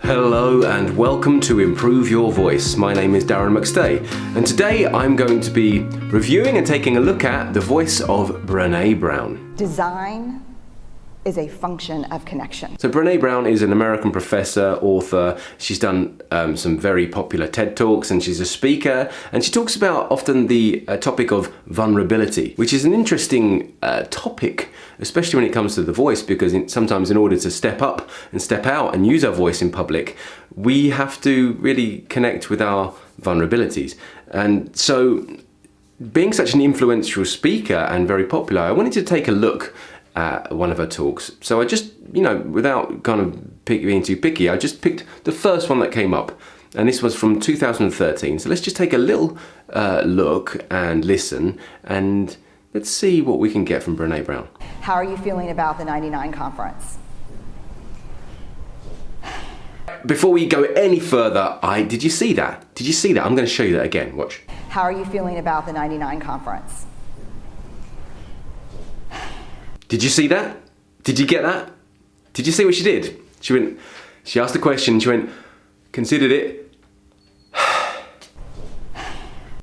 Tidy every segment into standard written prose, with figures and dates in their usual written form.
Hello and welcome to Improve Your Voice. My name is Darren McStay, and today I'm going to be reviewing and taking a look at the voice of Brené Brown. Design is a function of connection. So Brené Brown is an American professor, author. She's done some very popular TED Talks, and she's a speaker, and she talks about often the topic of vulnerability, which is an interesting topic, especially when it comes to the voice, because sometimes in order to step up and step out and use our voice in public, we have to really connect with our vulnerabilities. And so being such an influential speaker and very popular, I wanted to take a look at one of her talks. So I just, without kind of being too picky, I just picked the first one that came up. And this was from 2013. So let's just take a little look and listen, and let's see what we can get from Brené Brown. How are you feeling about the 99 conference? Before we go any further, did you see that? Did you see that? I'm going to show you that again. Watch. How are you feeling about the 99 conference? Did you see that? Did you get that? Did you see what she did? She asked the question, she went, considered it.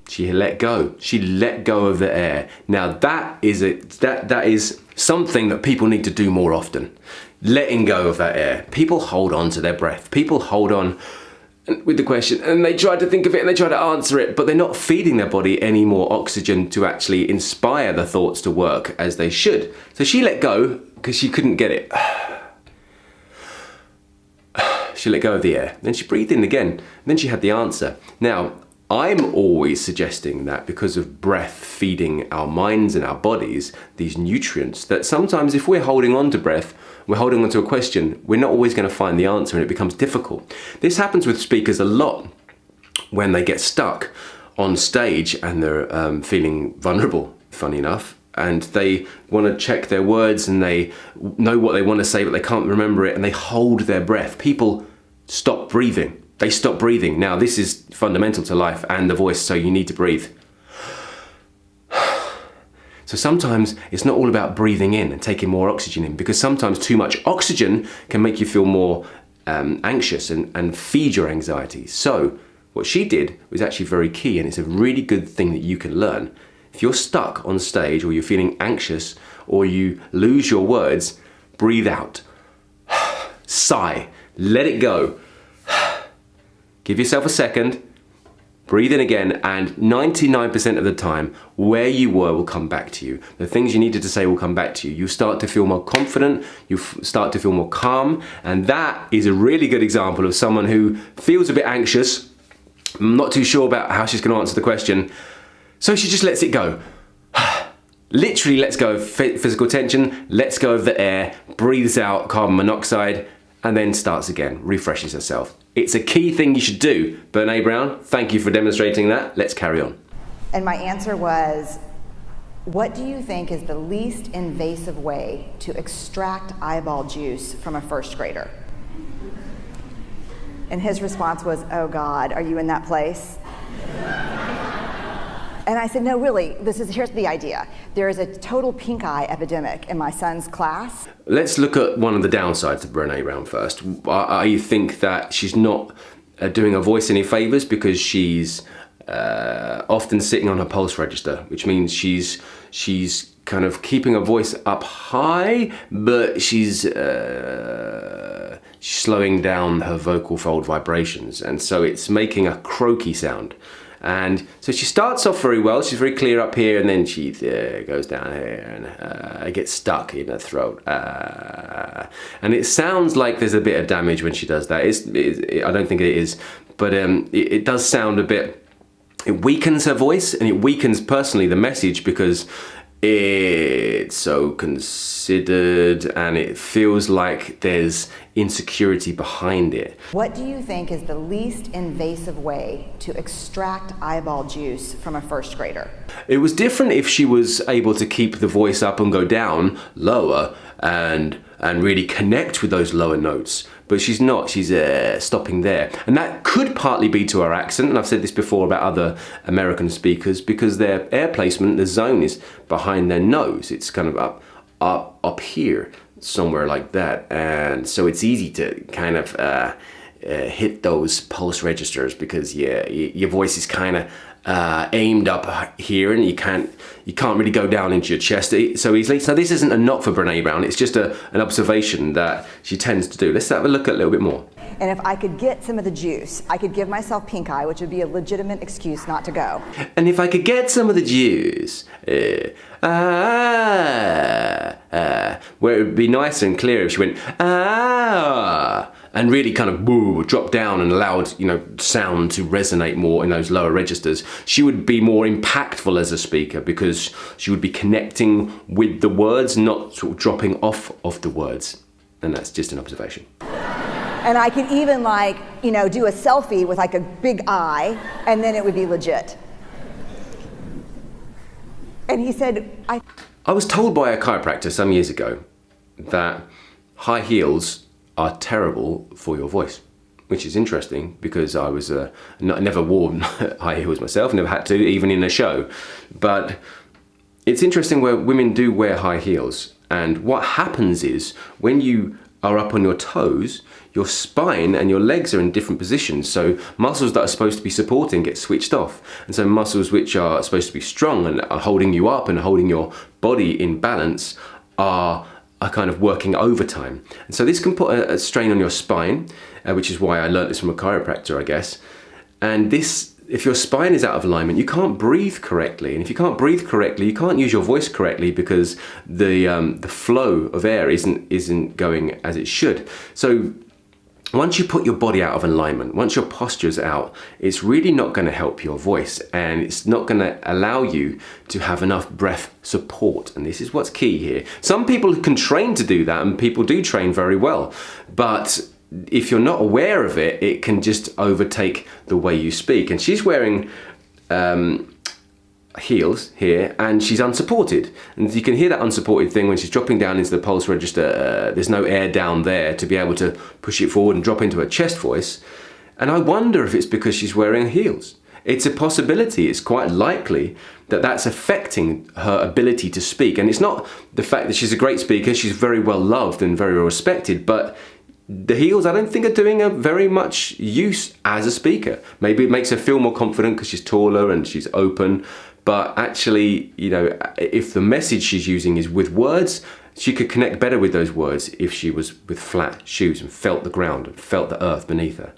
She let go. She let go of the air. Now that is something that people need to do more often. Letting go of that air. People hold on to their breath. People hold on with the question and they try to think of it and they try to answer it, but they're not feeding their body any more oxygen to actually inspire the thoughts to work as they should. So she let go because she couldn't get it. She let go of the air. Then she breathed in again. And then she had the answer. Now, I'm always suggesting that because of breath feeding our minds and our bodies these nutrients, that sometimes if we're holding on to breath, we're holding on to a question, we're not always going to find the answer and it becomes difficult. This happens with speakers a lot when they get stuck on stage and they're feeling vulnerable, funny enough, and they want to check their words and they know what they want to say but they can't remember it and they hold their breath. People stop breathing. They stop breathing. Now this is fundamental to life and the voice, so you need to breathe. So sometimes it's not all about breathing in and taking more oxygen in, because sometimes too much oxygen can make you feel more anxious and feed your anxiety. So what she did was actually very key, and it's a really good thing that you can learn. If you're stuck on stage or you're feeling anxious or you lose your words, breathe out. Sigh. Let it go. Give yourself a second. Breathe in again, and 99% of the time, where you were will come back to you. The things you needed to say will come back to you. You start to feel more confident, you start to feel more calm, and that is a really good example of someone who feels a bit anxious, not too sure about how she's going to answer the question, so she just lets it go. Literally lets go of physical tension, lets go of the air, breathes out carbon monoxide, and then starts again, refreshes herself. It's a key thing you should do. Brené Brown, thank you for demonstrating that. Let's carry on. And my answer was, what do you think is the least invasive way to extract eyeball juice from a first grader? And his response was, oh God, are you in that place? And I said, no, really, here's the idea. There is a total pink eye epidemic in my son's class. Let's look at one of the downsides of Brené Brown first. I think that she's not doing her voice any favors because she's often sitting on her pulse register, which means she's kind of keeping her voice up high, but she's slowing down her vocal fold vibrations, and so it's making a croaky sound. And so she starts off very well, she's very clear up here, and then she goes down here and gets stuck in her throat. And it sounds like there's a bit of damage when she does that. I don't think it is, but it does sound a bit, it weakens her voice, and it weakens personally the message because it's so considered and it feels like there's insecurity behind it. What do you think is the least invasive way to extract eyeball juice from a first grader? It was different if she was able to keep the voice up and go down lower and really connect with those lower notes. But she's not, she's stopping there. And that could partly be to her accent, and I've said this before about other American speakers, because their air placement, the zone is behind their nose. It's kind of up here, somewhere like that. And so it's easy to kind of hit those pulse registers, because your voice is kind of aimed up here, and you can't really go down into your chest so easily. So this isn't a knock for Brené Brown, it's just an observation that she tends to do. Let's have a look at a little bit more. And if I could get some of the juice, I could give myself pink eye, which would be a legitimate excuse not to go. And if I could get some of the juice, where it would be nice and clear if she went, and really kind of drop down and allowed, sound to resonate more in those lower registers. She would be more impactful as a speaker, because she would be connecting with the words, not sort of dropping off of the words. And that's just an observation. And I could even do a selfie with a big eye, and then it would be legit. And he said, I was told by a chiropractor some years ago that high heels are terrible for your voice, which is interesting, because I was I never wore high heels myself, never had to, even in a show. But it's interesting where women do wear high heels, and what happens is when you are up on your toes, your spine and your legs are in different positions, so muscles that are supposed to be supporting get switched off, and so muscles which are supposed to be strong and are holding you up and holding your body in balance are kind of working overtime. And so this can put a strain on your spine, which is why I learned this from a chiropractor, I guess. And this, if your spine is out of alignment, you can't breathe correctly. And if you can't breathe correctly, you can't use your voice correctly, because the flow of air isn't going as it should. So once you put your body out of alignment, once your posture's out, it's really not going to help your voice, and it's not going to allow you to have enough breath support. And this is what's key here. Some people can train to do that, and people do train very well. But if you're not aware of it, it can just overtake the way you speak. And she's wearing heels here, and she's unsupported, and you can hear that unsupported thing when she's dropping down into the pulse register. There's no air down there to be able to push it forward and drop into her chest voice. And I wonder if it's because she's wearing heels. It's a possibility. It's quite likely that that's affecting her ability to speak. And it's not the fact that she's a great speaker, she's very well loved and very well respected, but the heels, I don't think, are doing her very much use as a speaker. Maybe it makes her feel more confident because she's taller and she's open. But actually, if the message she's using is with words, she could connect better with those words if she was with flat shoes and felt the ground and felt the earth beneath her.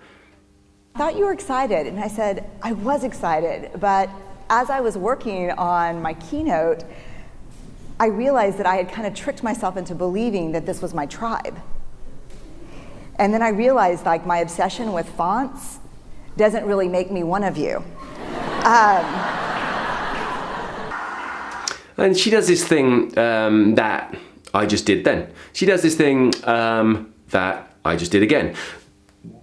I thought you were excited. And I said, I was excited. But as I was working on my keynote, I realized that I had kind of tricked myself into believing that this was my tribe. And then I realized my obsession with fonts doesn't really make me one of you. And she does this thing that I just did then. She does this thing that I just did again.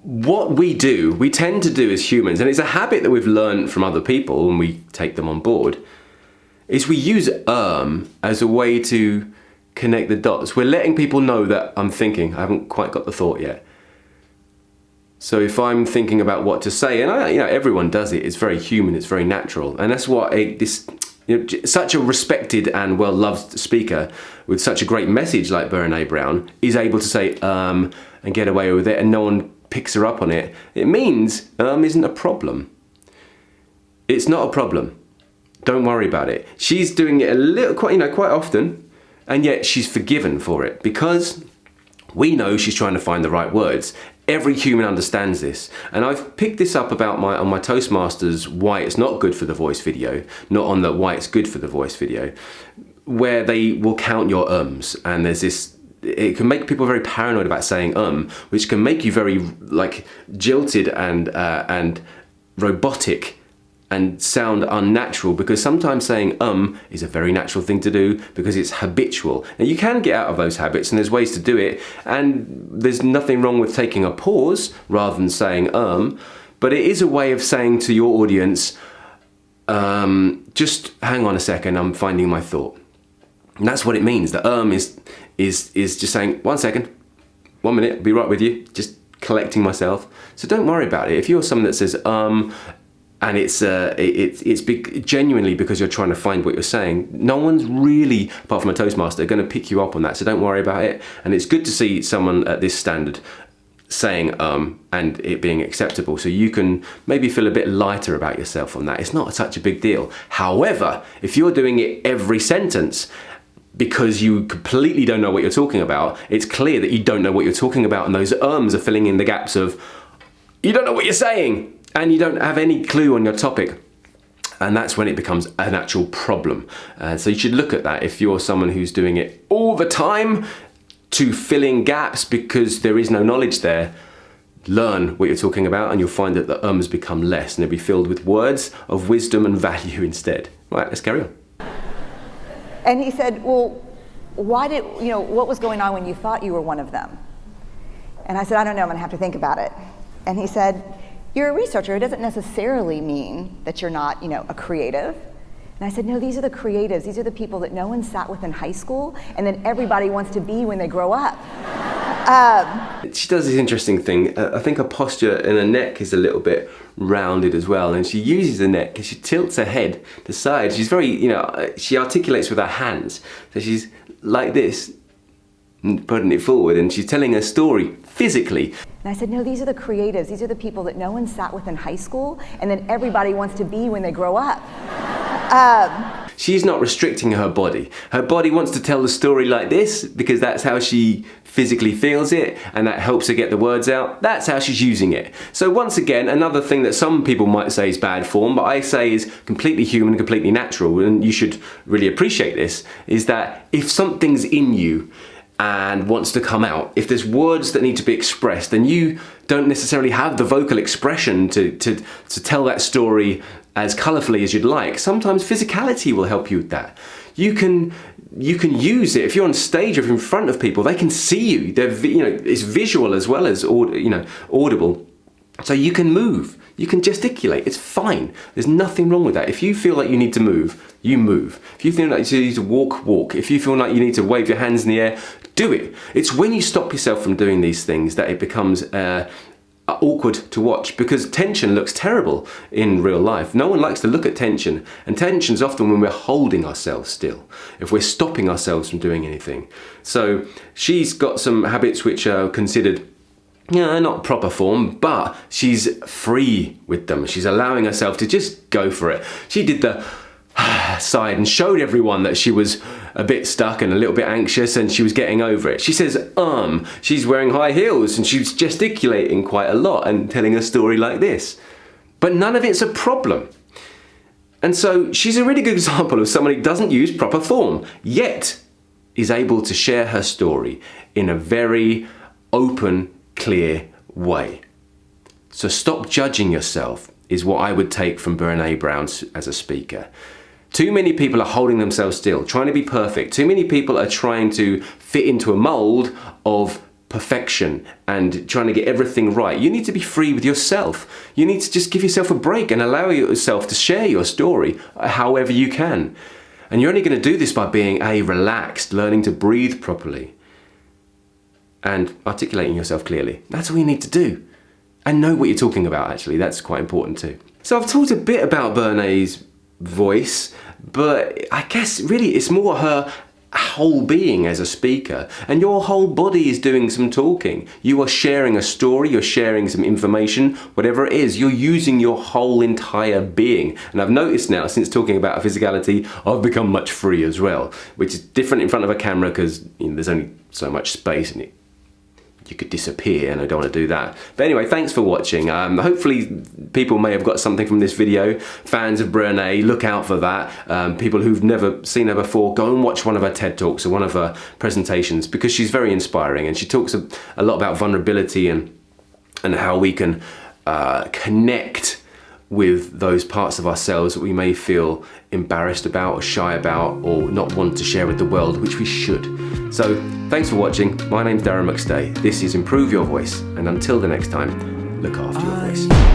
What we tend to do as humans, and it's a habit that we've learned from other people and we take them on board, is we use as a way to connect the dots. We're letting people know that I'm thinking, I haven't quite got the thought yet. So if I'm thinking about what to say, and everyone does it, it's very human, it's very natural, and that's what such a respected and well-loved speaker with such a great message like Brené Brown is able to say and get away with it, and no one picks her up on it. It means isn't a problem. It's not a problem. Don't worry about it. She's doing it quite often, and yet she's forgiven for it, because we know she's trying to find the right words. Every human understands this. And I've picked this up on my Toastmasters why it's not good for the voice video, not on the why it's good for the voice video, where they will count your ums. And there's this, it can make people very paranoid about saying which can make you very jilted and robotic and sound unnatural, because sometimes saying is a very natural thing to do because it's habitual. Now you can get out of those habits, and there's ways to do it, and there's nothing wrong with taking a pause rather than saying but it is a way of saying to your audience, just hang on a second, I'm finding my thought. And that's what it means. The is just saying, 1 second, 1 minute, I'll be right with you, just collecting myself. So don't worry about it. If you're someone that says and it's genuinely because you're trying to find what you're saying, no one's really, apart from a Toastmaster, going to pick you up on that. So don't worry about it. And it's good to see someone at this standard saying and it being acceptable, so you can maybe feel a bit lighter about yourself on that. It's not such a big deal. However, if you're doing it every sentence because you completely don't know what you're talking about, it's clear that you don't know what you're talking about, and those are filling in the gaps of you don't know what you're saying and you don't have any clue on your topic. And that's when it becomes an actual problem. So you should look at that if you're someone who's doing it all the time to fill in gaps because there is no knowledge there. Learn what you're talking about and you'll find that the ums become less and they'll be filled with words of wisdom and value instead. Right, let's carry on. And he said, well, what was going on when you thought you were one of them? And I said, I don't know, I'm gonna have to think about it. And he said, you're a researcher, it doesn't necessarily mean that you're not, a creative. And I said, no, these are the creatives. These are the people that no one sat with in high school and then everybody wants to be when they grow up. She does this interesting thing. I think her posture and her neck is a little bit rounded as well. And she uses the neck and she tilts her head to the side. She's very, she articulates with her hands. So she's like this, putting it forward, and she's telling her story physically. And I said, no, these are the creatives. These are the people that no one sat with in high school and then everybody wants to be when they grow up. She's not restricting her body. Her body wants to tell the story like this because that's how she physically feels it and that helps her get the words out. That's how she's using it. So once again, another thing that some people might say is bad form, but I say is completely human, completely natural, and you should really appreciate this, is that if something's in you and wants to come out, if there's words that need to be expressed, then you don't necessarily have the vocal expression to tell that story as colourfully as you'd like. Sometimes physicality will help you with that. You can use it if you're on stage or in front of people. They can see you. It's visual as well as audible. So you can move. You can gesticulate. It's fine. There's nothing wrong with that. If you feel like you need to move, you move. If you feel like you need to walk, walk. If you feel like you need to wave your hands in the air, do it. It's when you stop yourself from doing these things that it becomes awkward to watch, because tension looks terrible in real life. No one likes to look at tension, and tension's often when we're holding ourselves still, if we're stopping ourselves from doing anything. So she's got some habits which are considered not proper form, but she's free with them. She's allowing herself to just go for it. She did the side and showed everyone that she was a bit stuck and a little bit anxious and she was getting over it. She says, she's wearing high heels and she's gesticulating quite a lot and telling a story like this. But none of it's a problem. And so she's a really good example of someone who doesn't use proper form, yet is able to share her story in a very open, clear way. So stop judging yourself is what I would take from Brené Brown as a speaker. Too many people are holding themselves still, trying to be perfect. Too many people are trying to fit into a mold of perfection and trying to get everything right. You need to be free with yourself. You need to just give yourself a break and allow yourself to share your story however you can. And you're only going to do this by being relaxed, learning to breathe properly and articulating yourself clearly. That's all you need to do. And know what you're talking about, actually. That's quite important too. So I've talked a bit about Brené's voice, but I guess really it's more her whole being as a speaker, and your whole body is doing some talking. You are sharing a story, you're sharing some information, whatever it is, you're using your whole entire being. And I've noticed now, since talking about physicality, I've become much free as well, which is different in front of a camera because there's only so much space in it. You could disappear, and I don't want to do that. But anyway, thanks for watching. Hopefully people may have got something from this video. Fans of Brené, look out for that. People who've never seen her before, go and watch one of her TED Talks or one of her presentations, because she's very inspiring, and she talks a lot about vulnerability and how we can connect with those parts of ourselves that we may feel embarrassed about or shy about or not want to share with the world, which we should. So thanks for watching. My name's Darren McStay. This is Improve Your Voice, and until the next time, look after your voice.